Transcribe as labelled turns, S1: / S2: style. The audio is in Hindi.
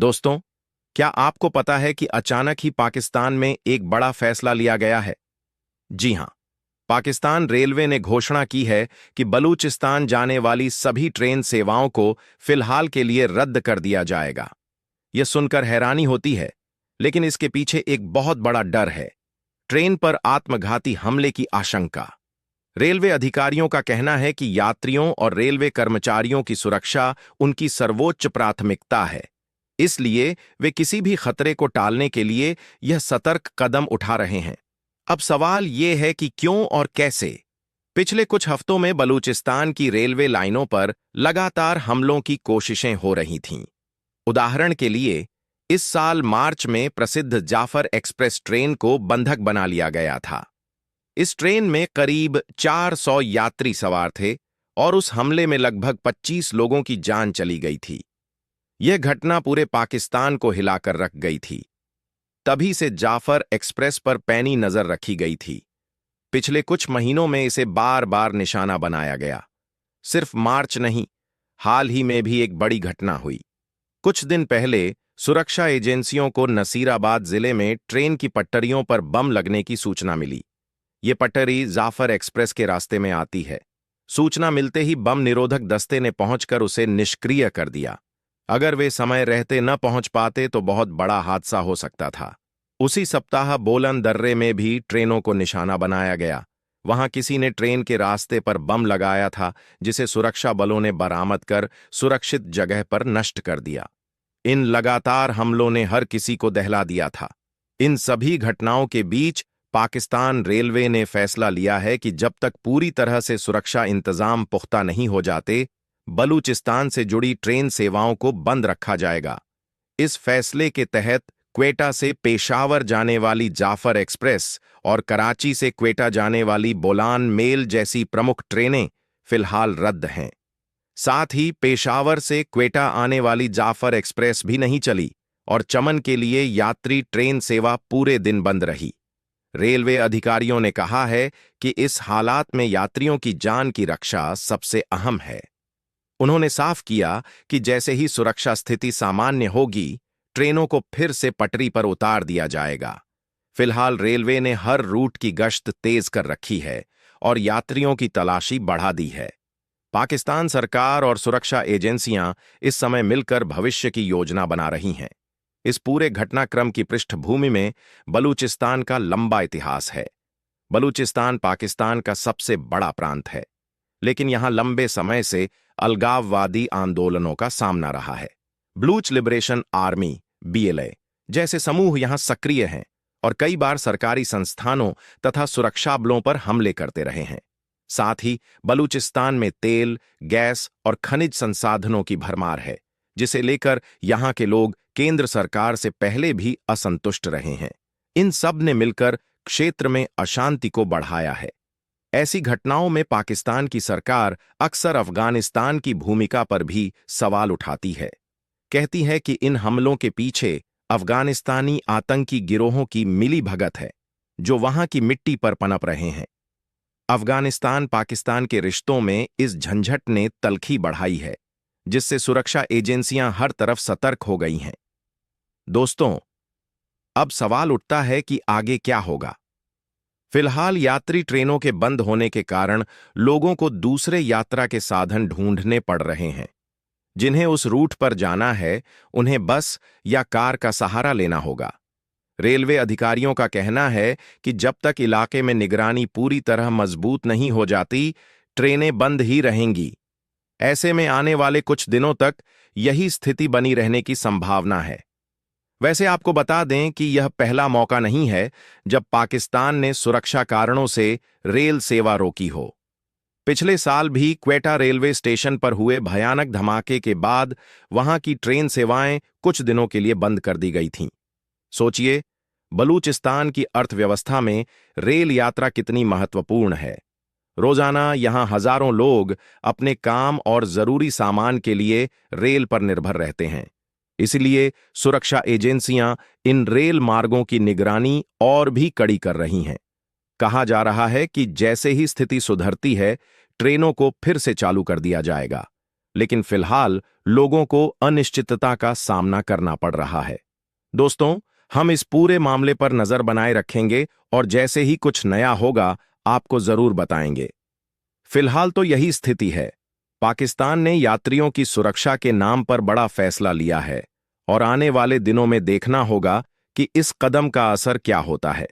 S1: दोस्तों, क्या आपको पता है कि अचानक ही पाकिस्तान में एक बड़ा फैसला लिया गया है? जी हां, पाकिस्तान रेलवे ने घोषणा की है कि बलूचिस्तान जाने वाली सभी ट्रेन सेवाओं को फिलहाल के लिए रद्द कर दिया जाएगा। यह सुनकर हैरानी होती है, लेकिन इसके पीछे एक बहुत बड़ा डर है। ट्रेन पर आत्मघाती हमले की आशंका। रेलवे अधिकारियों का कहना है कि यात्रियों और रेलवे कर्मचारियों की सुरक्षा उनकी सर्वोच्च प्राथमिकता है। इसलिए वे किसी भी खतरे को टालने के लिए यह सतर्क कदम उठा रहे हैं। अब सवाल ये है कि क्यों और कैसे। पिछले कुछ हफ्तों में बलूचिस्तान की रेलवे लाइनों पर लगातार हमलों की कोशिशें हो रही थीं। उदाहरण के लिए, इस साल मार्च में प्रसिद्ध जाफर एक्सप्रेस ट्रेन को बंधक बना लिया गया था। इस ट्रेन में करीब 400 यात्री सवार थे और उस हमले में लगभग 25 लोगों की जान चली गई थी। यह घटना पूरे पाकिस्तान को हिलाकर रख गई थी। तभी से जाफर एक्सप्रेस पर पैनी नजर रखी गई थी। पिछले कुछ महीनों में इसे बार बार निशाना बनाया गया। सिर्फ मार्च नहीं, हाल ही में भी एक बड़ी घटना हुई। कुछ दिन पहले सुरक्षा एजेंसियों को नसीराबाद जिले में ट्रेन की पटरियों पर बम लगने की सूचना मिली। ये पटरी जाफर एक्सप्रेस के रास्ते में आती है। सूचना मिलते ही बम निरोधक दस्ते ने पहुंचकर उसे निष्क्रिय कर दिया। अगर वे समय रहते न पहुंच पाते तो बहुत बड़ा हादसा हो सकता था। उसी सप्ताह बोलन दर्रे में भी ट्रेनों को निशाना बनाया गया। वहां किसी ने ट्रेन के रास्ते पर बम लगाया था, जिसे सुरक्षा बलों ने बरामद कर सुरक्षित जगह पर नष्ट कर दिया। इन लगातार हमलों ने हर किसी को दहला दिया था। इन सभी घटनाओं के बीच पाकिस्तान रेलवे ने फैसला लिया है कि जब तक पूरी तरह से सुरक्षा इंतजाम पुख्ता नहीं हो जाते, बलूचिस्तान से जुड़ी ट्रेन सेवाओं को बंद रखा जाएगा। इस फैसले के तहत क्वेटा से पेशावर जाने वाली जाफर एक्सप्रेस और कराची से क्वेटा जाने वाली बोलान मेल जैसी प्रमुख ट्रेनें फिलहाल रद्द हैं। साथ ही पेशावर से क्वेटा आने वाली जाफर एक्सप्रेस भी नहीं चली और चमन के लिए यात्री ट्रेन सेवा पूरे दिन बंद रही। रेलवे अधिकारियों ने कहा है कि इस हालात में यात्रियों की जान की रक्षा सबसे अहम है। उन्होंने साफ किया कि जैसे ही सुरक्षा स्थिति सामान्य होगी, ट्रेनों को फिर से पटरी पर उतार दिया जाएगा। फिलहाल रेलवे ने हर रूट की गश्त तेज कर रखी है और यात्रियों की तलाशी बढ़ा दी है। पाकिस्तान सरकार और सुरक्षा एजेंसियां इस समय मिलकर भविष्य की योजना बना रही हैं। इस पूरे घटनाक्रम की पृष्ठभूमि में बलूचिस्तान का लंबा इतिहास है। बलूचिस्तान पाकिस्तान का सबसे बड़ा प्रांत है, लेकिन यहां लंबे समय से अलगाववादी आंदोलनों का सामना रहा है। बलूच लिबरेशन आर्मी (BLA) जैसे समूह यहां सक्रिय हैं और कई बार सरकारी संस्थानों तथा सुरक्षा बलों पर हमले करते रहे हैं। साथ ही बलूचिस्तान में तेल, गैस और खनिज संसाधनों की भरमार है, जिसे लेकर यहां के लोग केंद्र सरकार से पहले भी असंतुष्ट रहे हैं। इन सब ने मिलकर क्षेत्र में अशांति को बढ़ाया है। ऐसी घटनाओं में पाकिस्तान की सरकार अक्सर अफगानिस्तान की भूमिका पर भी सवाल उठाती है। कहती है कि इन हमलों के पीछे अफगानिस्तानी आतंकी गिरोहों की मिलीभगत है, जो वहां की मिट्टी पर पनप रहे हैं। अफगानिस्तान पाकिस्तान के रिश्तों में इस झंझट ने तलखी बढ़ाई है, जिससे सुरक्षा एजेंसियां हर तरफ सतर्क हो गई हैं। दोस्तों, अब सवाल उठता है कि आगे क्या होगा। फिलहाल यात्री ट्रेनों के बंद होने के कारण लोगों को दूसरे यात्रा के साधन ढूंढने पड़ रहे हैं। जिन्हें उस रूट पर जाना है, उन्हें बस या कार का सहारा लेना होगा। रेलवे अधिकारियों का कहना है कि जब तक इलाके में निगरानी पूरी तरह मजबूत नहीं हो जाती, ट्रेनें बंद ही रहेंगी। ऐसे में आने वाले कुछ दिनों तक यही स्थिति बनी रहने की संभावना है। वैसे आपको बता दें कि यह पहला मौका नहीं है जब पाकिस्तान ने सुरक्षा कारणों से रेल सेवा रोकी हो। पिछले साल भी क्वेटा रेलवे स्टेशन पर हुए भयानक धमाके के बाद वहां की ट्रेन सेवाएं कुछ दिनों के लिए बंद कर दी गई थीं। सोचिए, बलूचिस्तान की अर्थव्यवस्था में रेल यात्रा कितनी महत्वपूर्ण है। रोजाना यहां हजारों लोग अपने काम और जरूरी सामान के लिए रेल पर निर्भर रहते हैं। इसलिए सुरक्षा एजेंसियां इन रेल मार्गों की निगरानी और भी कड़ी कर रही हैं। कहा जा रहा है कि जैसे ही स्थिति सुधरती है, ट्रेनों को फिर से चालू कर दिया जाएगा। लेकिन फिलहाल लोगों को अनिश्चितता का सामना करना पड़ रहा है। दोस्तों, हम इस पूरे मामले पर नजर बनाए रखेंगे और जैसे ही कुछ नया होगा आपको जरूर बताएंगे। फिलहाल तो यही स्थिति है। पाकिस्तान ने यात्रियों की सुरक्षा के नाम पर बड़ा फैसला लिया है और आने वाले दिनों में देखना होगा कि इस कदम का असर क्या होता है।